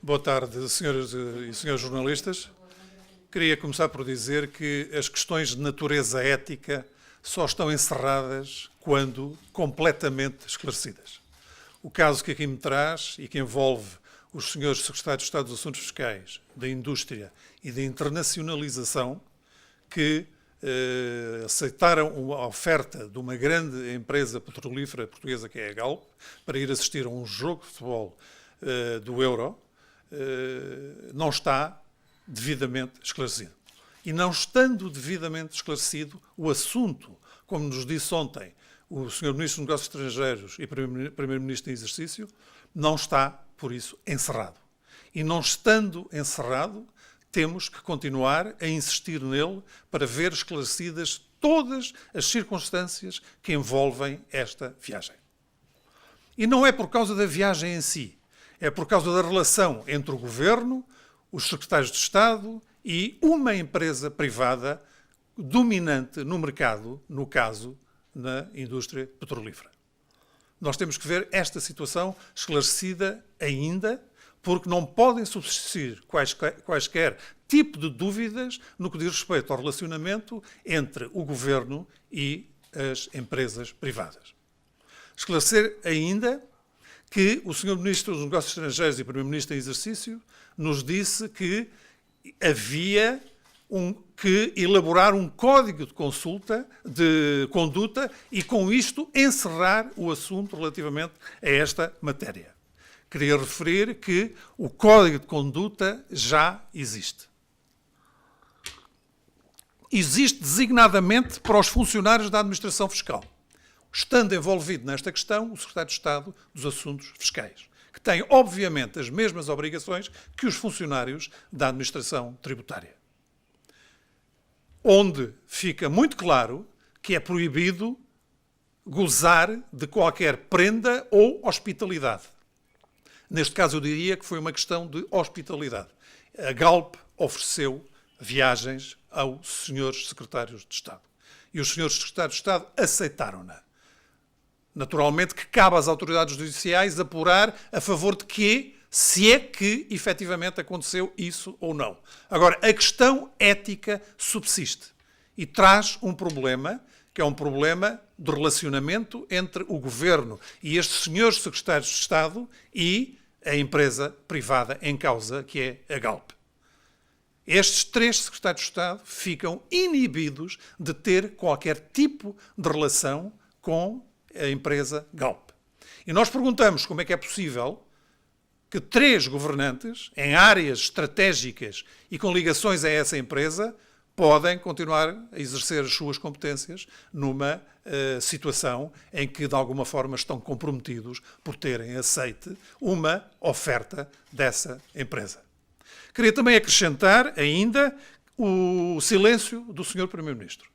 Boa tarde, senhoras e senhores jornalistas. Queria começar por dizer que as questões de natureza ética só estão encerradas quando completamente esclarecidas. O caso que aqui me traz e que envolve os senhores secretários de Estado dos Assuntos Fiscais, da Indústria e da Internacionalização, que aceitaram a oferta de uma grande empresa petrolífera portuguesa, que é a Galp, para ir assistir a um jogo de futebol do Euro, não está devidamente esclarecido. E não estando devidamente esclarecido, o assunto, como nos disse ontem o Sr. Ministro dos Negócios Estrangeiros e Primeiro-Ministro em exercício, não está, por isso, encerrado. E não estando encerrado, temos que continuar a insistir nele para ver esclarecidas todas as circunstâncias que envolvem esta viagem. E não é por causa da viagem em si, é por causa da relação entre o Governo, os secretários de Estado e uma empresa privada dominante no mercado, no caso, na indústria petrolífera. Nós temos que ver esta situação esclarecida ainda, porque não podem subsistir quaisquer tipo de dúvidas no que diz respeito ao relacionamento entre o Governo e as empresas privadas. Esclarecer ainda que o Sr. Ministro dos Negócios Estrangeiros e Primeiro-Ministro em exercício nos disse que havia que elaborar um código de conduta e, com isto, encerrar o assunto relativamente a esta matéria. Queria referir que o código de conduta já existe. Existe designadamente para os funcionários da administração fiscal, estando envolvido nesta questão o Secretário de Estado dos Assuntos Fiscais, que tem, obviamente, as mesmas obrigações que os funcionários da administração tributária. Onde fica muito claro que é proibido gozar de qualquer prenda ou hospitalidade. Neste caso, eu diria que foi uma questão de hospitalidade. A Galp ofereceu viagens aos senhores secretários de Estado. E os senhores secretários de Estado aceitaram-na. Naturalmente que cabe às autoridades judiciais apurar a favor de quê, se é que efetivamente aconteceu isso ou não. Agora, a questão ética subsiste e traz um problema, que é um problema de relacionamento entre o Governo e estes senhores secretários de Estado e a empresa privada em causa, que é a Galp. Estes três secretários de Estado ficam inibidos de ter qualquer tipo de relação com a empresa Galp. E nós perguntamos como é que é possível que três governantes, em áreas estratégicas e com ligações a essa empresa, podem continuar a exercer as suas competências numa situação em que, de alguma forma, estão comprometidos por terem aceite uma oferta dessa empresa. Queria também acrescentar ainda o silêncio do Sr. Primeiro-Ministro.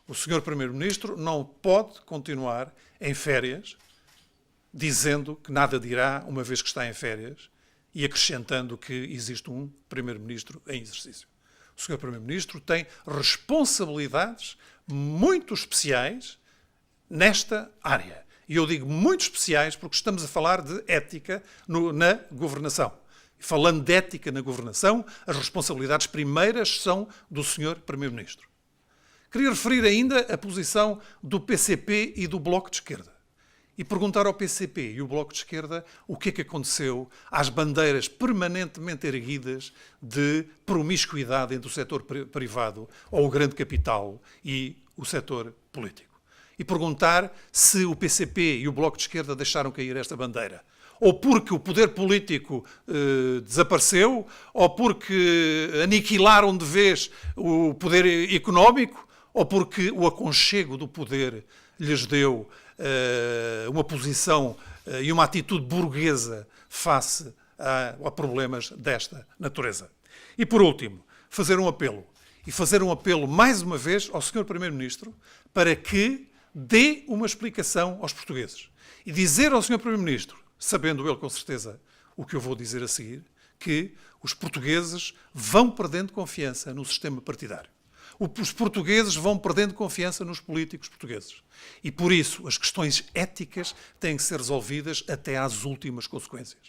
O Sr. Primeiro-Ministro não pode continuar em férias dizendo que nada dirá uma vez que está em férias e acrescentando que existe um Primeiro-Ministro em exercício. O Sr. Primeiro-Ministro tem responsabilidades muito especiais nesta área. E eu digo muito especiais porque estamos a falar de ética na governação. E falando de ética na governação, as responsabilidades primeiras são do Sr. Primeiro-Ministro. Queria referir ainda a posição do PCP e do Bloco de Esquerda. E perguntar ao PCP e o Bloco de Esquerda o que é que aconteceu às bandeiras permanentemente erguidas de promiscuidade entre o setor privado ou o grande capital e o setor político. E perguntar se o PCP e o Bloco de Esquerda deixaram cair esta bandeira. Ou porque o poder político desapareceu, ou porque aniquilaram de vez o poder económico, ou porque o aconchego do poder lhes deu uma posição e uma atitude burguesa face a problemas desta natureza. E, por último, fazer um apelo. E fazer um apelo, mais uma vez, ao Sr. Primeiro-Ministro para que dê uma explicação aos portugueses. E dizer ao Sr. Primeiro-Ministro, sabendo ele com certeza o que eu vou dizer a seguir, que os portugueses vão perdendo confiança no sistema partidário. Os portugueses vão perdendo confiança nos políticos portugueses. E, por isso, as questões éticas têm que ser resolvidas até às últimas consequências.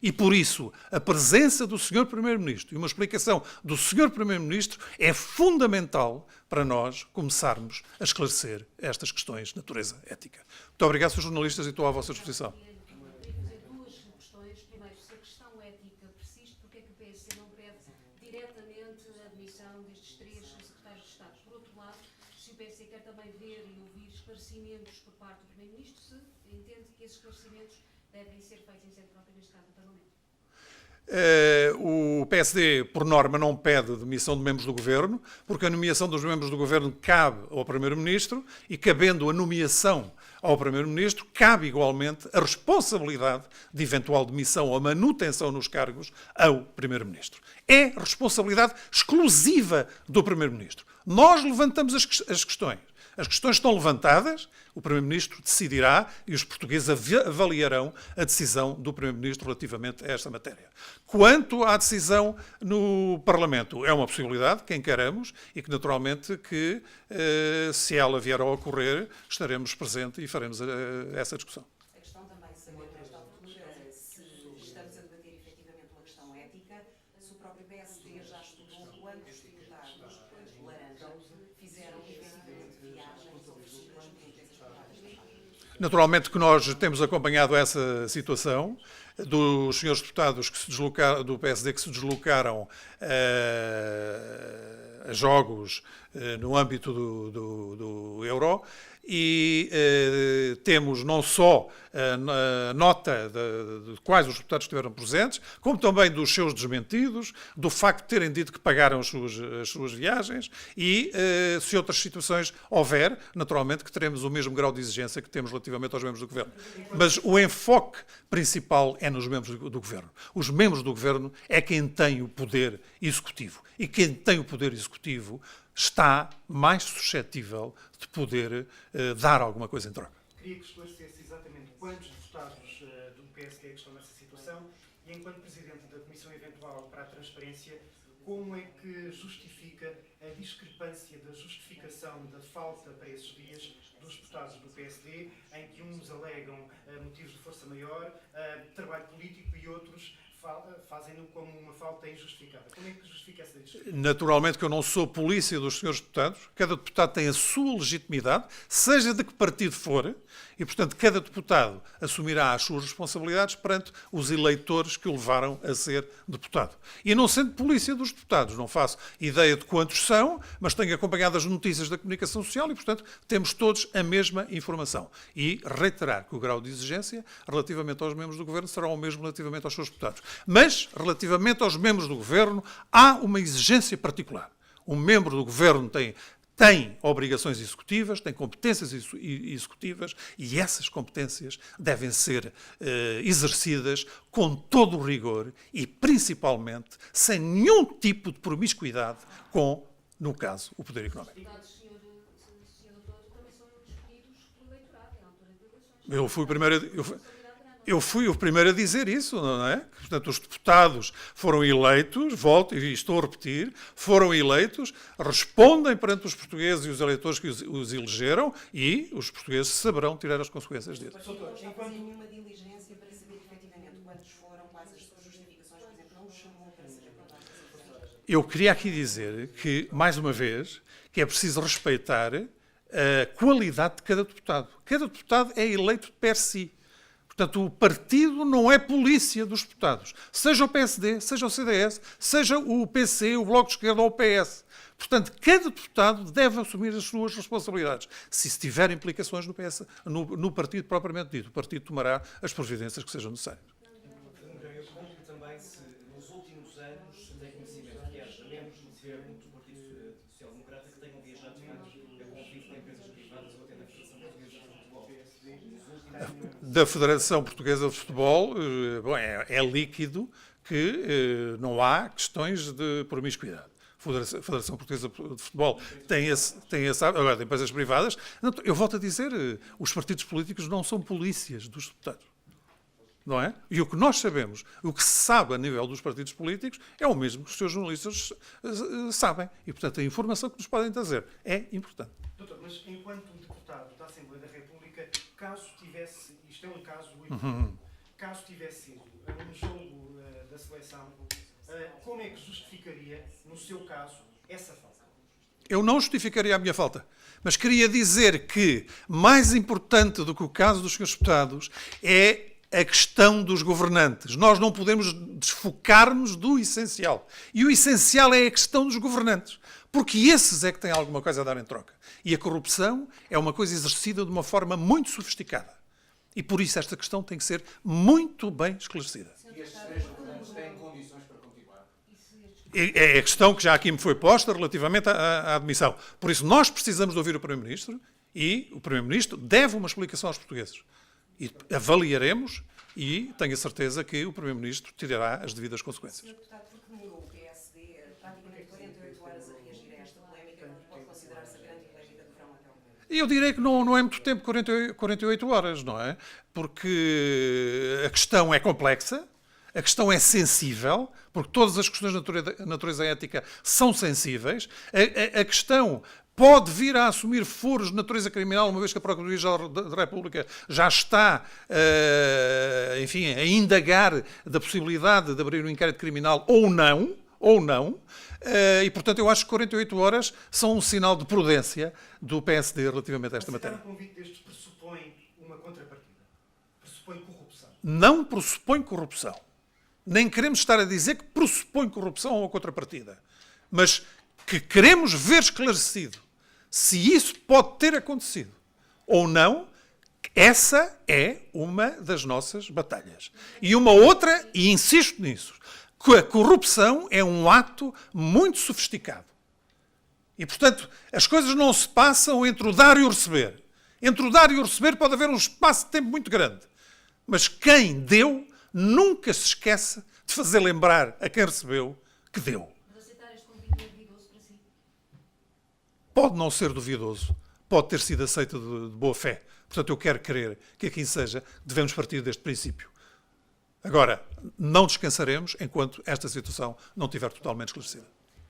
E, por isso, a presença do Sr. Primeiro-Ministro e uma explicação do Sr. Primeiro-Ministro é fundamental para nós começarmos a esclarecer estas questões de natureza ética. Muito obrigado, Sr. Jornalistas, e estou à vossa disposição. Queria fazer duas questões. Primeiro, se a questão ética persiste, porque é que o PSD não pede diretamente a admissão destes três secretários de Estado? Por outro lado, se o PSD quer também ver e ouvir esclarecimentos por parte do Primeiro-Ministro, se entende que esses esclarecimentos devem ser feitos em sede própria, neste caso, no Parlamento. O PSD, por norma, não pede demissão de membros do Governo, porque a nomeação dos membros do Governo cabe ao Primeiro-Ministro e, cabendo a nomeação ao Primeiro-Ministro, cabe igualmente a responsabilidade de eventual demissão ou manutenção nos cargos ao Primeiro-Ministro. É responsabilidade exclusiva do Primeiro-Ministro. Nós levantamos as questões. As questões estão levantadas, o Primeiro-Ministro decidirá e os portugueses avaliarão a decisão do Primeiro-Ministro relativamente a esta matéria. Quanto à decisão no Parlamento, é uma possibilidade, que encaramos, e que naturalmente que, se ela vier a ocorrer, estaremos presentes e faremos essa discussão. A questão também de saber, nesta altura, se estamos a debater efetivamente uma questão ética, se o próprio PSD já estudou quantos deputados laranja fizeram efetivamente viagens oferecidas por empresas privadas. Naturalmente que nós temos acompanhado essa situação dos senhores deputados que se deslocaram, do PSD que se deslocaram a jogos no âmbito do Euro, e temos não só a nota de quais os deputados estiveram presentes, como também dos seus desmentidos, do facto de terem dito que pagaram as suas viagens, e se outras situações houver, naturalmente que teremos o mesmo grau de exigência que temos relativamente aos membros do Governo. Mas o enfoque principal é nos membros do Governo. Os membros do Governo é quem tem o poder executivo. E quem tem o poder executivo está mais suscetível de poder dar alguma coisa em troca. Queria que esclarecesse exatamente quantos deputados do PSD que estão nessa situação e, enquanto Presidente da Comissão Eventual para a Transparência, como é que justifica a discrepância da justificação da falta para esses dias dos deputados do PSD, em que uns alegam motivos de força maior, trabalho político, e outros fazem-no como uma falta injustificável. Como é que justifica essa discrepância? Naturalmente que eu não sou polícia dos senhores deputados. Cada deputado tem a sua legitimidade, seja de que partido for, e, portanto, cada deputado assumirá as suas responsabilidades perante os eleitores que o levaram a ser deputado. E não sendo polícia dos deputados, não faço ideia de quantos são, mas tenho acompanhado as notícias da comunicação social e, portanto, temos todos a mesma informação. E reiterar que o grau de exigência relativamente aos membros do Governo será o mesmo relativamente aos seus deputados. Mas, relativamente aos membros do Governo, há uma exigência particular. Um membro do Governo tem obrigações executivas, tem competências executivas, e essas competências devem ser exercidas com todo o rigor e, principalmente, sem nenhum tipo de promiscuidade com, no caso, o poder económico. Os deputados, Sr. Doutor, também são escolhidos pelo eleitorado, em altura de eleições. Eu fui o primeiro a dizer isso, não é? Portanto, os deputados foram eleitos, volto e estou a repetir, foram eleitos, respondem perante os portugueses e os eleitores que os elegeram, e os portugueses saberão tirar as consequências disso. Mas não está a fazer nenhuma diligência para saber efetivamente quantos foram, quais as suas justificações, por exemplo, não os chamou para ser aprovado essa votação. Eu queria aqui dizer que, mais uma vez, que é preciso respeitar a qualidade de cada deputado. Cada deputado é eleito per si. Portanto, o partido não é polícia dos deputados. Seja o PSD, seja o CDS, seja o PC, o Bloco de Esquerda ou o PS. Portanto, cada deputado deve assumir as suas responsabilidades. Se isso tiver implicações no partido propriamente dito, o partido tomará as providências que sejam necessárias. Eu pergunto também se nos últimos anos se tem conhecimento que haja membros do governo do Partido Social Democrata que tenham viajado a conflito com empresas privadas ou até na Federação Portuguesa de Futebol. Da Federação Portuguesa de Futebol, bom, é líquido que não há questões de promiscuidade. A Federação Portuguesa de Futebol tem esse agora, tem empresas privadas. Eu volto a dizer, os partidos políticos não são polícias dos deputados. Não é? E o que nós sabemos, o que se sabe a nível dos partidos políticos, é o mesmo que os seus jornalistas sabem. E, portanto, a informação que nos podem trazer é importante. Doutor, mas enquanto deputado da Assembleia da República, caso tivesse, isto é um caso caso tivesse sido jogo da seleção, como é que justificaria, no seu caso, essa falta? Eu não justificaria a minha falta, mas queria dizer que mais importante do que o caso dos senhores deputados é a questão dos governantes. Nós não podemos desfocar-nos do essencial. E o essencial é a questão dos governantes, porque esses é que têm alguma coisa a dar em troca. E a corrupção é uma coisa exercida de uma forma muito sofisticada. E por isso esta questão tem que ser muito bem esclarecida. E estes três governantes têm condições para continuar? É a questão que já aqui me foi posta relativamente à admissão. Por isso nós precisamos de ouvir o Primeiro-Ministro e o Primeiro-Ministro deve uma explicação aos portugueses. E avaliaremos e tenho a certeza que o Primeiro-Ministro tirará as devidas consequências. Sr. Deputado, porque demorou o PSD praticamente 48 horas a reagir a esta polémica, que pode considerar-se a grande polémica do verão até o momento? E eu direi que não é muito tempo, 48 horas, não é? Porque a questão é complexa, a questão é sensível, porque todas as questões de natureza ética são sensíveis, a questão pode vir a assumir furos de natureza criminal, uma vez que a Procuradoria-Geral da República já está, enfim, a indagar da possibilidade de abrir um inquérito criminal ou não, e, portanto, eu acho que 48 horas são um sinal de prudência do PSD relativamente a esta matéria. Aceitar um convite destes pressupõe uma contrapartida? Pressupõe corrupção? Não pressupõe corrupção. Nem queremos estar a dizer que pressupõe corrupção ou contrapartida. Mas que queremos ver esclarecido se isso pode ter acontecido ou não, essa é uma das nossas batalhas. E uma outra, e insisto nisso, que a corrupção é um ato muito sofisticado. E, portanto, as coisas não se passam entre o dar e o receber. Entre o dar e o receber pode haver um espaço de tempo muito grande. Mas quem deu nunca se esquece de fazer lembrar a quem recebeu que deu. Mas aceitar este convite é duvidoso para si? Pode não ser duvidoso, pode ter sido aceito de boa fé. Portanto, eu quero crer que assim seja, devemos partir deste princípio. Agora, não descansaremos enquanto esta situação não estiver totalmente esclarecida.